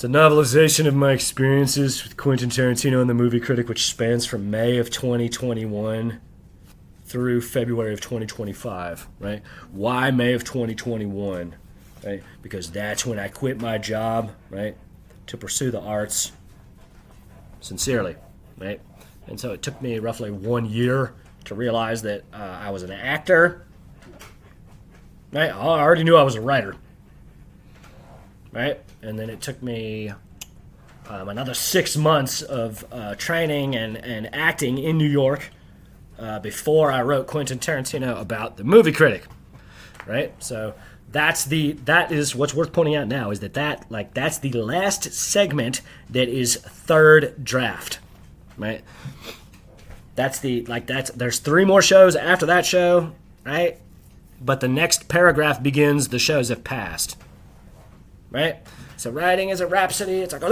It's a novelization of my experiences with Quentin Tarantino and the movie Critic, which spans from May of 2021 through February of 2025, right? Why May of 2021, right? Because that's when I quit my job, right, to pursue the arts sincerely, right? And so it took me roughly 1 year to realize that I was an actor, right? I already knew I was a writer, right? And then it took me another 6 months of training and acting in New York before I wrote Quentin Tarantino about the movie Critic, right? So that is what's worth pointing out now is that's the last segment that is third draft, right? There's 3 more shows after that show, right? But the next paragraph begins the shows have passed, right? So writing is a rhapsody. It's like,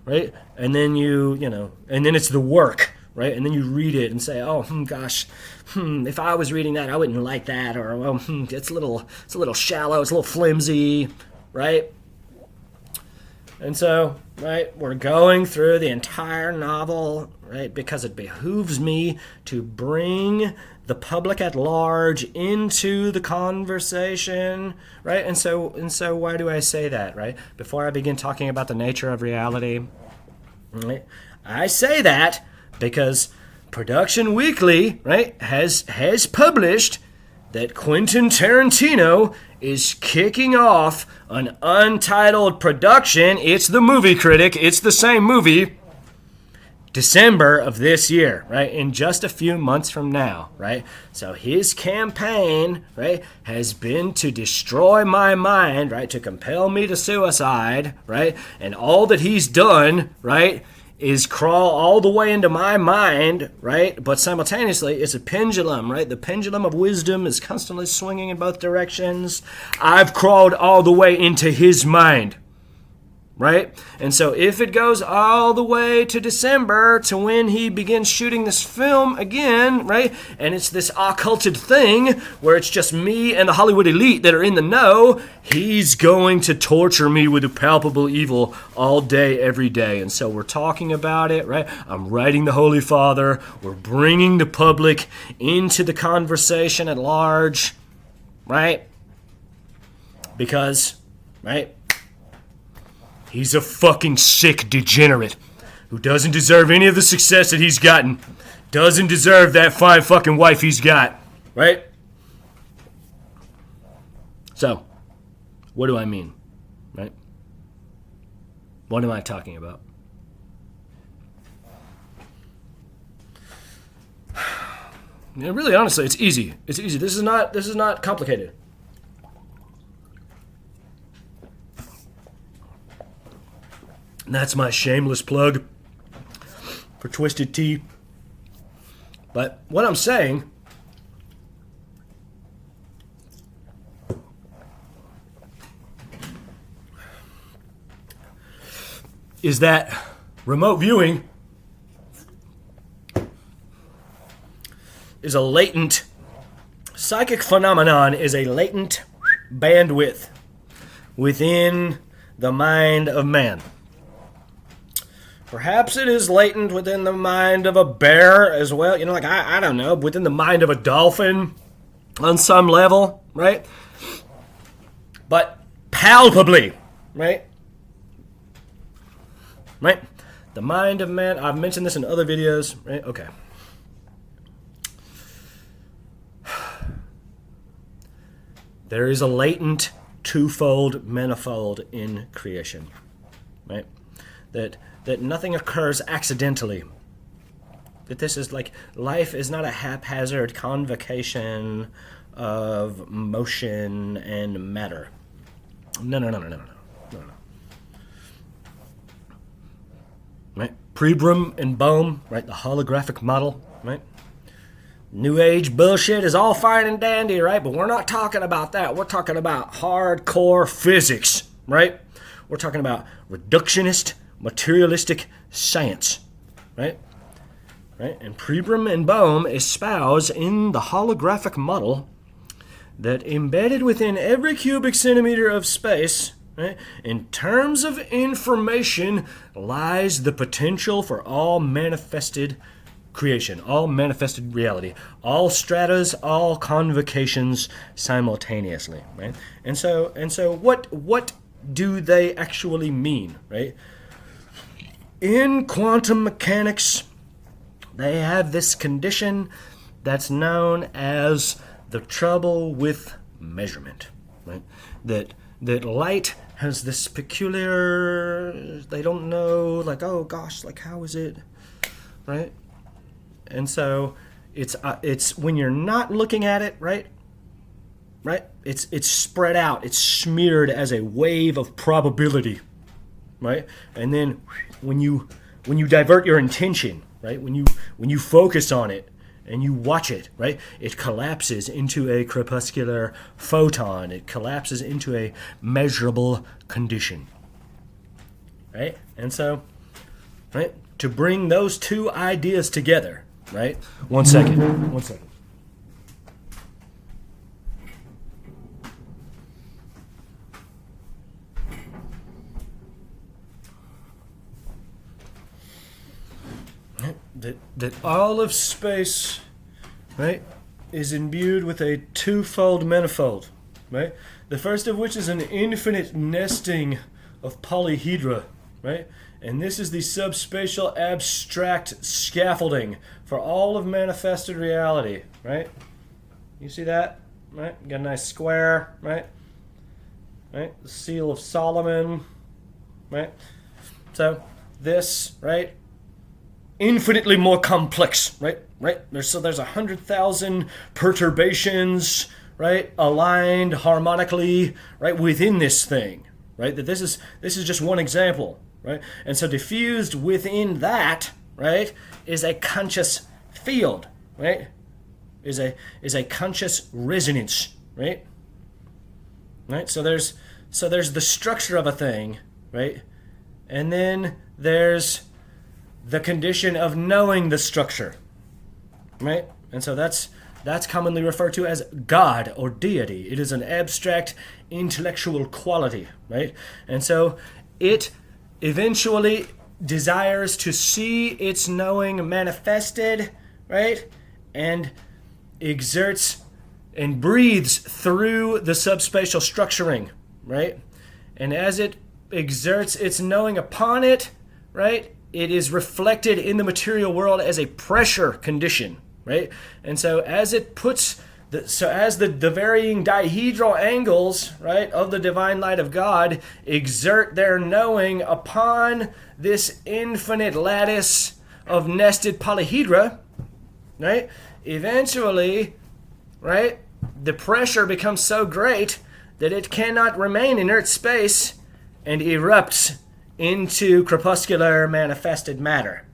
right? And then and then it's the work, right? And then you read it and say, oh, gosh, if I was reading that, I wouldn't like that. Or, well, it's a little shallow. It's a little flimsy, right? And so, right, we're going through the entire novel, right, because it behooves me to bring the public at large into the conversation, right? And so why do I say that, right? Before I begin talking about the nature of reality, right? I say that because Production Weekly, right, has published that Quentin Tarantino is kicking off an untitled production. It's the movie Critic. It's the same movie. December of this year, right? In just a few months from now, right? So his campaign, right, has been to destroy my mind, right? To compel me to suicide, right? And all that he's done, right, is crawl all the way into my mind, right? But simultaneously, it's a pendulum, right? The pendulum of wisdom is constantly swinging in both directions. I've crawled all the way into his mind, right? And so if it goes all the way to December to when he begins shooting this film again, right? And it's this occulted thing where it's just me and the Hollywood elite that are in the know, he's going to torture me with a palpable evil all day, every day. And so we're talking about it, right? I'm writing the Holy Father. We're bringing the public into the conversation at large, right? Because, right? He's a fucking sick degenerate who doesn't deserve any of the success that he's gotten. Doesn't deserve that fine fucking wife he's got. Right? So, what do I mean? Right? What am I talking about? Yeah, really, honestly, it's easy. It's easy. This is not complicated. And that's my shameless plug for Twisted Tea. But what I'm saying is that remote viewing is a latent psychic phenomenon, is a latent bandwidth within the mind of man. Perhaps it is latent within the mind of a bear as well. You know, like, I don't know, within the mind of a dolphin on some level, right? But palpably, right? Right? The mind of man, I've mentioned this in other videos, right? Okay. There is a latent twofold manifold in creation, right? That nothing occurs accidentally. That this is like, life is not a haphazard convocation of motion and matter. No. Right? Pribram and Bohm, right? The holographic model, right? New Age bullshit is all fine and dandy, right? But we're not talking about that. We're talking about hardcore physics, right? We're talking about reductionist, materialistic science, right? Right? And Pribram and Bohm espouse in the holographic model that embedded within every cubic centimeter of space, right, Right? In terms of information lies the potential for all manifested creation, all manifested reality, all stratas, all convocations simultaneously, right? And so what do they actually mean, right? In quantum mechanics, they have this condition that's known as the trouble with measurement, right? That light has this peculiar, they don't know, like, oh gosh, like how is it, right? And so it's when you're not looking at it, right? It's spread out, it's smeared as a wave of probability, right? And then when you divert your intention, right? When you focus on it and you watch it, right? It collapses into a crepuscular photon. It collapses into a measurable condition, right? And so, right, to bring those two ideas together, right? One second. That all of space, right, is imbued with a twofold manifold, right? The first of which is an infinite nesting of polyhedra, right? And this is the subspatial abstract scaffolding for all of manifested reality, right? You see that, right? You got a nice square, right? Right? The seal of Solomon, right? So this, right? Infinitely more complex, right? There's 100,000 perturbations, right? Aligned harmonically, right, within this thing, right? That this is just one example, right? And so diffused within that, right, is a conscious field, right? Is a conscious resonance, right? Right? So there's the structure of a thing, right? And then there's the condition of knowing the structure, right? And so that's commonly referred to as God or deity. It is an abstract intellectual quality, right? And so it eventually desires to see its knowing manifested, right? And exerts and breathes through the subspatial structuring, right? And as it exerts its knowing upon it, right, it is reflected in the material world as a pressure condition, right? And so as it puts, as the varying dihedral angles, right, of the divine light of God exert their knowing upon this infinite lattice of nested polyhedra, right, eventually, right, the pressure becomes so great that it cannot remain inert space and erupts into crepuscular manifested matter,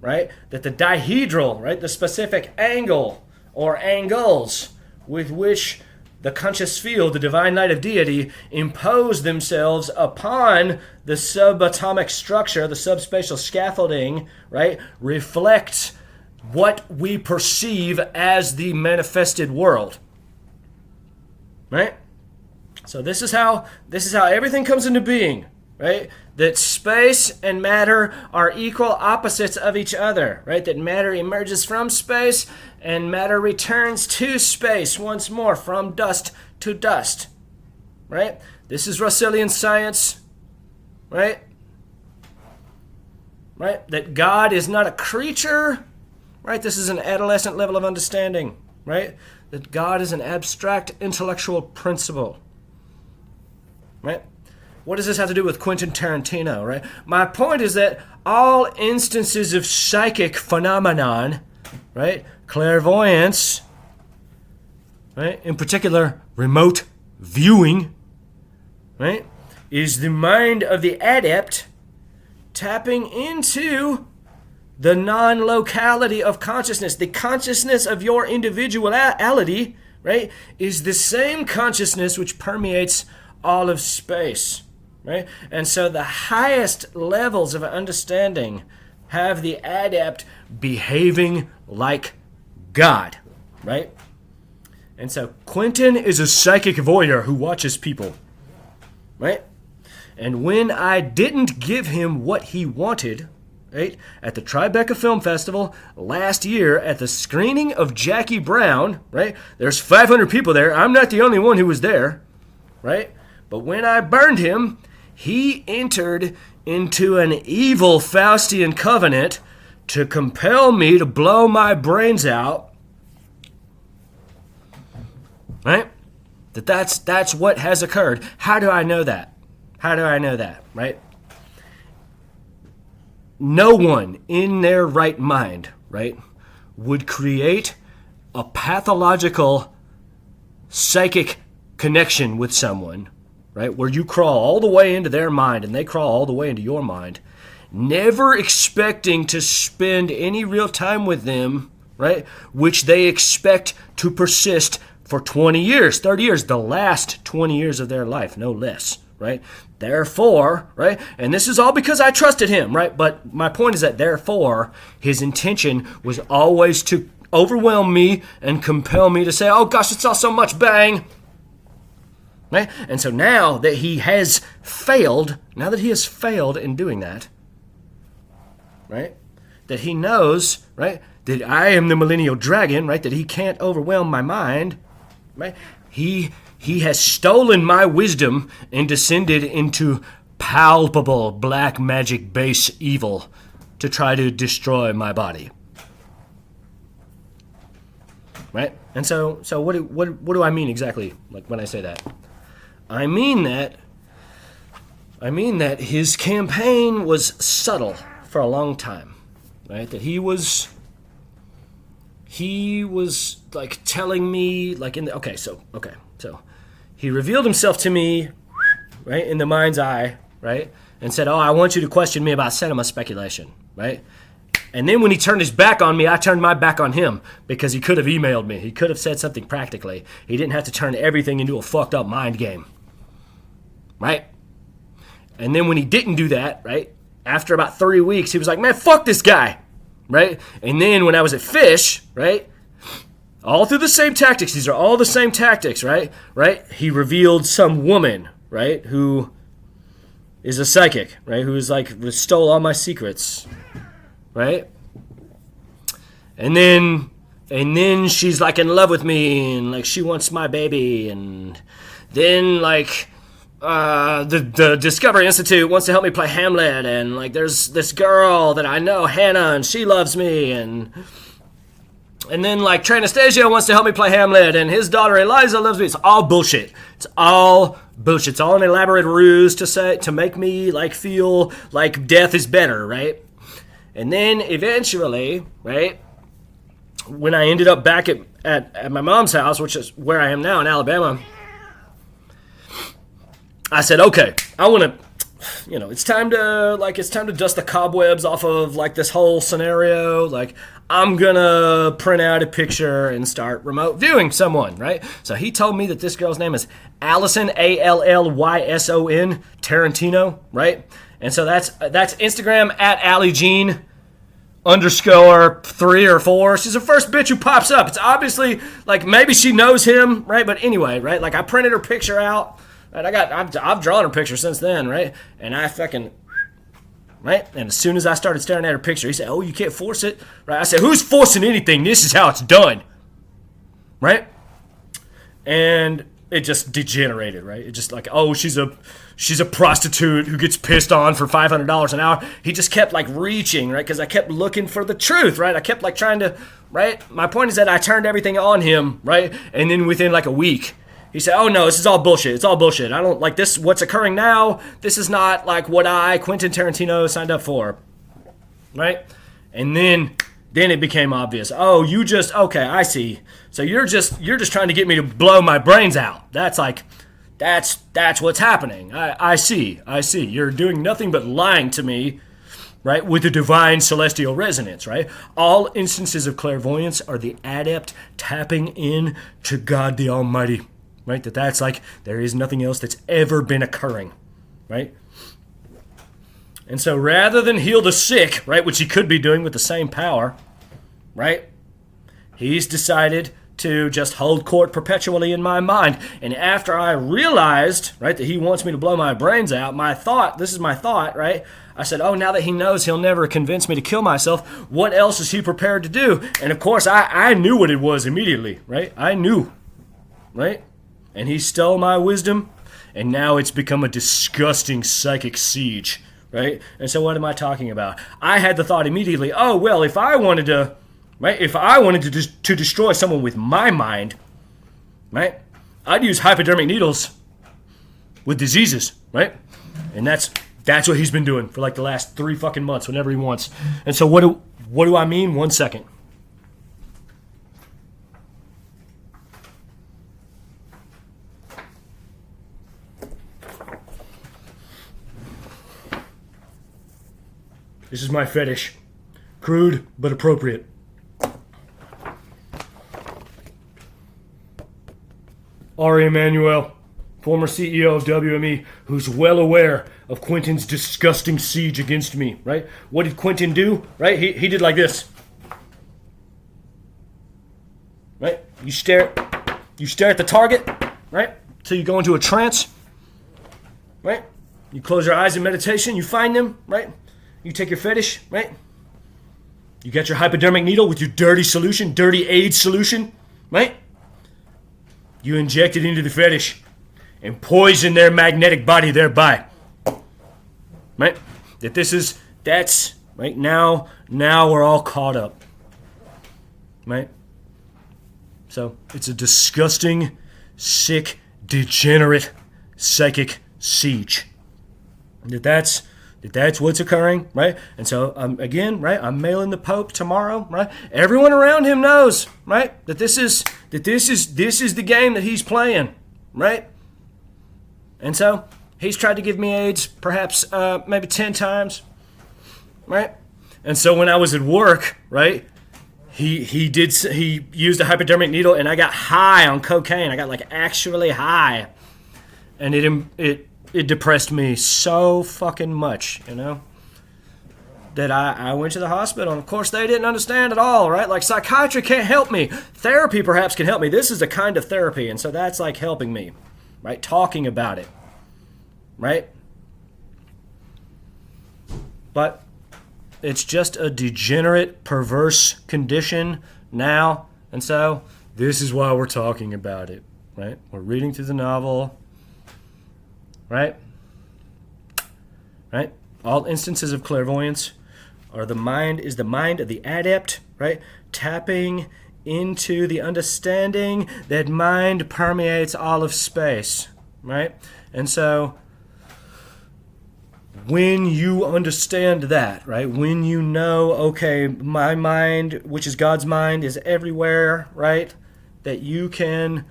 right? That the dihedral, right, the specific angle or angles with which the conscious field, the divine light of deity, impose themselves upon the subatomic structure, the subspatial scaffolding, right, reflects what we perceive as the manifested world, right? So this is how everything comes into being. Right? That space and matter are equal opposites of each other, right? That matter emerges from space and matter returns to space once more, from dust to dust, right? This is Russellian science, right? Right? That God is not a creature, right? This is an adolescent level of understanding, right? That God is an abstract intellectual principle, right? What does this have to do with Quentin Tarantino, right? My point is that all instances of psychic phenomenon, right, clairvoyance, right, in particular remote viewing, right, is the mind of the adept tapping into the non-locality of consciousness. The consciousness of your individuality, right, is the same consciousness which permeates all of space. Right? And so the highest levels of understanding have the adept behaving like God, right? And so Quentin is a psychic voyeur who watches people, right? And when I didn't give him what he wanted, right, at the Tribeca Film Festival last year at the screening of Jackie Brown, right, there's 500 people there. I'm not the only one who was there, right? But when I burned him, he entered into an evil Faustian covenant to compel me to blow my brains out, right? That's what has occurred. How do I know that? How do I know that, right? No one in their right mind, right, would create a pathological psychic connection with someone, right, where you crawl all the way into their mind and they crawl all the way into your mind, never expecting to spend any real time with them, right, which they expect to persist for 20 years, 30 years, the last 20 years of their life, no less, right? Therefore, right, and this is all because I trusted him, right? But my point is that therefore, his intention was always to overwhelm me and compel me to say, oh gosh, it's all so much, bang. Right? And so now that he has failed, in doing that, right, that he knows, right, that I am the millennial dragon, right, that he can't overwhelm my mind, right, he has stolen my wisdom and descended into palpable black magic base evil to try to destroy my body. Right? And so what do I mean exactly, like, when I say that? I mean that his campaign was subtle for a long time, right? That he was like telling me, like, so he revealed himself to me, right, in the mind's eye, right, and said, oh, I want you to question me about cinema speculation, right? And then when he turned his back on me, I turned my back on him because he could have emailed me. He could have said something practically. He didn't have to turn everything into a fucked up mind game, right? And then when he didn't do that, right, after about 3 weeks, he was like, man, fuck this guy, right? And then when I was at Fish, right, all through the same tactics, these are all the same tactics, right? He revealed some woman, right, who is a psychic, right, who stole all my secrets, right? And then she's like in love with me and like she wants my baby, and then like the Discovery Institute wants to help me play Hamlet, and like there's this girl that I know, Hannah, and she loves me, and then like Trainastasia wants to help me play Hamlet, and his daughter Eliza loves me. It's all bullshit. It's all an elaborate ruse to make me like feel like death is better, right? And then eventually, right, when I ended up back at my mom's house, which is where I am now in Alabama, I said, okay, I want to, it's time to dust the cobwebs off of like this whole scenario. Like, I'm gonna print out a picture and start remote viewing someone, right? So he told me that this girl's name is Allison, Alllyson, Tarantino, right? And so that's Instagram at AllieJean _3 or 4. She's the first bitch who pops up. It's obviously like maybe she knows him, right? But anyway, right? Like I printed her picture out. Right? I've drawn her picture since then, right? And I fucking, right? And as soon as I started staring at her picture, he said, "Oh, you can't force it," right? I said, "Who's forcing anything? This is how it's done," right? And it just degenerated, right? It just like, oh, she's a prostitute who gets pissed on for $500 an hour. He just kept like reaching, right? Because I kept looking for the truth, right? I kept like trying to, right? My point is that I turned everything on him, right? And then within like a week, he said, oh no, this is all bullshit. It's all bullshit. I don't like this. What's occurring now, this is not like what Quentin Tarantino signed up for, right? And then it became obvious. Oh, okay, I see. So you're just trying to get me to blow my brains out. That's what's happening. I see. You're doing nothing but lying to me, right, with the divine celestial resonance, right? All instances of clairvoyance are the adept tapping in to God the Almighty, right? That's like there is nothing else that's ever been occurring, right? And so rather than heal the sick, right, which he could be doing with the same power, right, he's decided to just hold court perpetually in my mind. And after I realized, right, that he wants me to blow my brains out, this is my thought, right? I said, oh, now that he knows he'll never convince me to kill myself, what else is he prepared to do? And of course, I knew what it was immediately, right? I knew, right? And he stole my wisdom, and now it's become a disgusting psychic siege, right? And so what am I talking about? I had the thought immediately, oh, well, if I wanted to, right, to destroy someone with my mind, right, I'd use hypodermic needles with diseases, right? And that's what he's been doing for like the last 3 fucking months whenever he wants. And so what do I mean? 1 second. This is my fetish. Crude, but appropriate. Ari Emanuel, former CEO of WME, who's well aware of Quentin's disgusting siege against me, right? What did Quentin do, right? He did like this. Right? You stare at the target, right? Till you go into a trance, right? You close your eyes in meditation, you find them, right? You take your fetish, right? You get your hypodermic needle with your dirty solution, dirty AIDS solution, right? You inject it into the fetish and poison their magnetic body thereby. Right? That's right now we're all caught up. Right? So it's a disgusting, sick, degenerate psychic siege. That's what's occurring, right? And so again, right, I'm mailing the Pope tomorrow, right? Everyone around him knows, right, that this is the game that he's playing, right? And so he's tried to give me AIDS perhaps maybe 10 times, right? And so when I was at work, right, he used a hypodermic needle and I got high on cocaine. I got like actually high, and it depressed me so fucking much, you know, that I went to the hospital. And of course, they didn't understand at all, right? Like, psychiatry can't help me. Therapy perhaps can help me. This is a kind of therapy, and so that's like helping me, right? Talking about it, right? But it's just a degenerate, perverse condition now, and so this is why we're talking about it, right? We're reading through the novel. Right? Right? All instances of clairvoyance are the mind of the adept, right? Tapping into the understanding that mind permeates all of space, right? And so when you understand that, right? When you know, okay, my mind, which is God's mind, is everywhere, right? That you can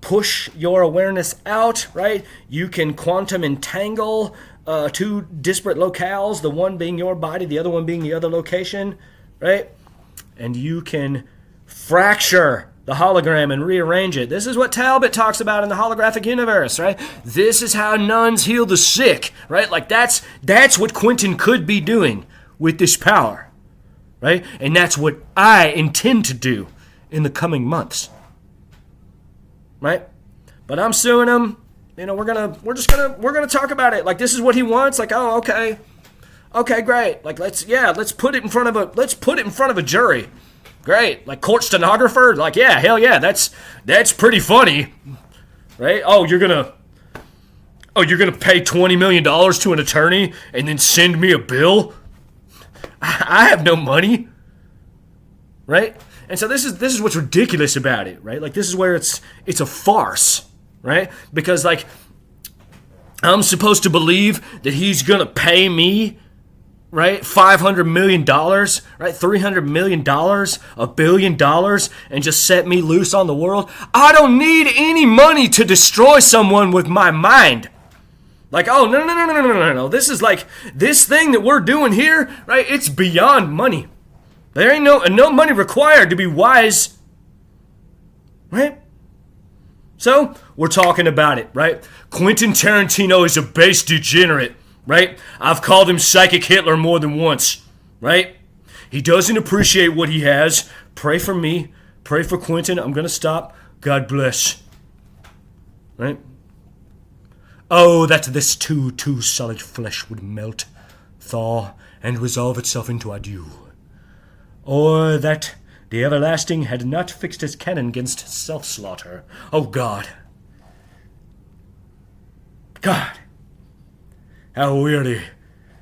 push your awareness out, right? You can quantum entangle 2 disparate locales, the one being your body, the other one being the other location, right? And you can fracture the hologram and rearrange it. This is what Talbot talks about in the holographic universe, right? This is how nuns heal the sick, right? Like that's what Quentin could be doing with this power, right? And that's what I intend to do in the coming months. Right? But I'm suing him. You know, we're gonna talk about it. Like, this is what he wants. Like, oh, okay, great. Like, let's put it in front of a jury. Great. Like, court stenographer. Like, yeah, hell yeah, that's pretty funny, right? Oh, you're gonna pay $20 million to an attorney and then send me a bill? I have no money, right? And so this is what's ridiculous about it, right? Like, this is where it's a farce, right? Because, like, I'm supposed to believe that he's gonna pay me, right, $500 million, right, $300 million, $1 billion, and just set me loose on the world. I don't need any money to destroy someone with my mind. Like, oh, no. This is like, this thing that we're doing here, right, it's beyond money. There ain't no money required to be wise, right? So, we're talking about it, right? Quentin Tarantino is a base degenerate, right? I've called him Psychic Hitler more than once, right? He doesn't appreciate what he has. Pray for me. Pray for Quentin. I'm going to stop. God bless. Right? Oh, that this too solid flesh would melt, thaw, and resolve itself into adieu. Or that the everlasting had not fixed his cannon against self-slaughter. Oh, God. God. How weary,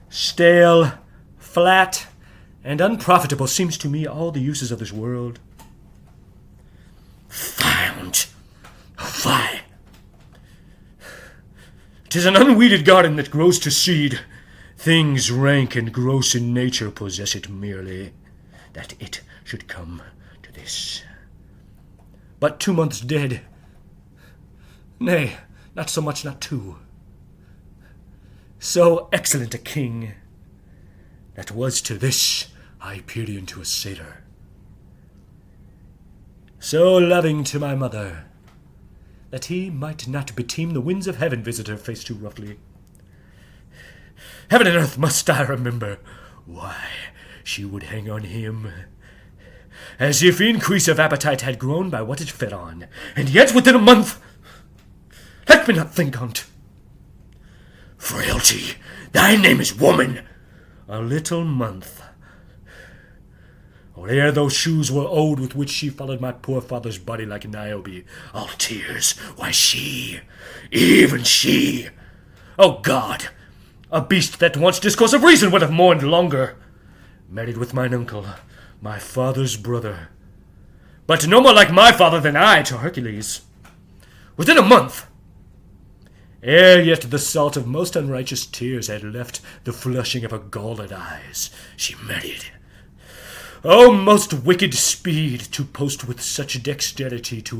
stale, flat, and unprofitable seems to me all the uses of this world. Found. Fie. 'Tis an unweeded garden that grows to seed. Things rank and gross in nature possess it merely, that it should come to this. But 2 months dead. Nay, not so much, not 2. So excellent a king, that was to this Hyperion to a satyr. So loving to my mother, that he might not beteem the winds of heaven visit her face too roughly. Heaven and earth must I remember, why she would hang on him, as if increase of appetite had grown by what it fed on, and yet within a month, let me not think on't. Frailty, thy name is woman. A little month. Or ere those shoes were old with which she followed my poor father's body like Niobe, all tears, why she, even she, oh God, a beast that once discourse of reason would have mourned longer, married with mine uncle, my father's brother, but no more like my father than I to Hercules. Within a month, ere yet the salt of most unrighteous tears had left the flushing of her galled eyes, she married. O most wicked speed to post with such dexterity to